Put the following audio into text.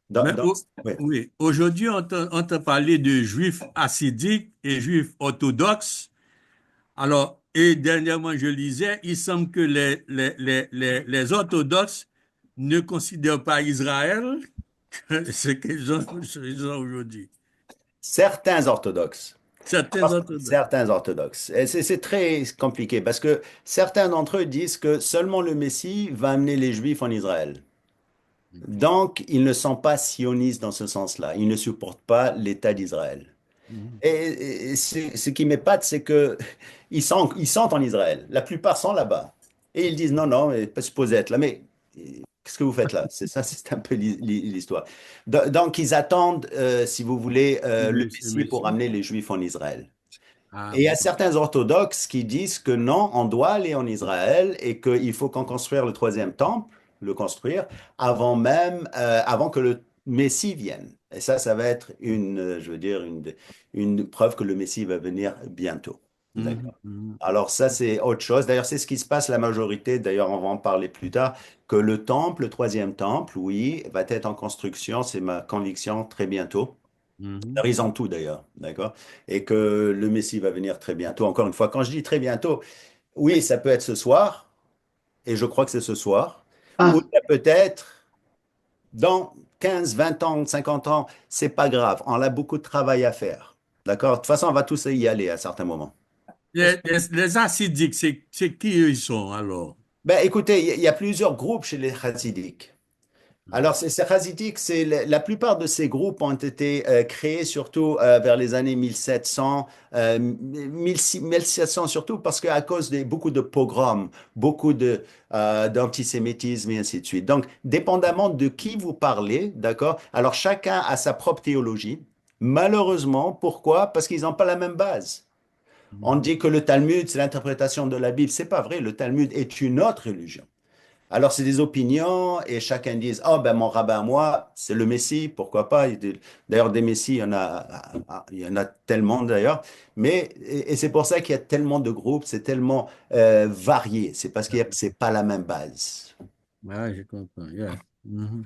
Dans, Mais dans- oui. oui, aujourd'hui, on t'a parlé de juifs hassidiques et juifs orthodoxes. Alors, et dernièrement, je lisais, il semble que les orthodoxes ne considèrent pas Israël ce qu'ils ont aujourd'hui. Certains orthodoxes. Certains orthodoxes. Certains orthodoxes. Et c'est très compliqué parce que certains d'entre eux disent que seulement le Messie va amener les Juifs en Israël. Donc, ils ne sont pas sionistes dans ce sens-là. Ils ne supportent pas l'État d'Israël. Mhm. Et ce qui m'épate, c'est que ils sont en Israël. La plupart sont là-bas. Et ils disent non, non, mais pas supposé être là. Mais qu'est-ce que vous faites là? C'est ça, c'est un peu l'histoire. Donc, ils attendent, si vous voulez, le Le Messie pour Messie. amener les Juifs en Israël. Ah Et il y a bon. certains orthodoxes qui disent que non, on doit aller en Israël et qu'il faut qu'on construise le troisième temple, le construire, avant même, avant que le Messie vienne. Et ça va être je veux dire, une preuve que le Messie va venir bientôt. Mhm, D'accord. mhm. Alors ça, c'est autre chose. D'ailleurs, c'est ce qui se passe la majorité. D'ailleurs, on va en parler plus tard, que le temple, le troisième temple, oui, va être en construction. C'est ma conviction très bientôt. Mhm. Ils ont tout d'ailleurs, d'accord? Et que le Messie va venir très bientôt. Encore une fois, quand je dis très bientôt, oui, ça peut être ce soir, et je crois que c'est ce soir, ou Ah, ça peut être dans 15, 20 ans, 50 ans, c'est pas grave. On a beaucoup de travail à faire, d'accord? De toute façon, on va tous y aller à certains moments. Les Hassidiques, c'est qui eux ils sont alors? Ben, écoutez, il y a plusieurs groupes chez les chassidiques. Alors, ces chassidiques, la plupart de ces groupes ont été créés surtout vers les années 1700, 1700 surtout parce qu'à cause de beaucoup de pogroms, beaucoup d'antisémitisme et ainsi de suite. Donc, dépendamment de qui vous parlez, d'accord? Alors, chacun a sa propre théologie. Malheureusement, pourquoi? Parce qu'ils n'ont pas la même base. On Mhm. dit que le Talmud, c'est l'interprétation de la Bible. C'est pas vrai. Le Talmud est une autre religion. Alors, c'est des opinions et chacun dit, oh ben mon rabbin à moi, c'est le Messie, pourquoi pas. D'ailleurs, des Messies, il y en a tellement d'ailleurs. Et c'est pour ça qu'il y a tellement de groupes, c'est tellement varié. C'est parce c'est pas la même base. Ah, je comprends. Yeah. Mhm.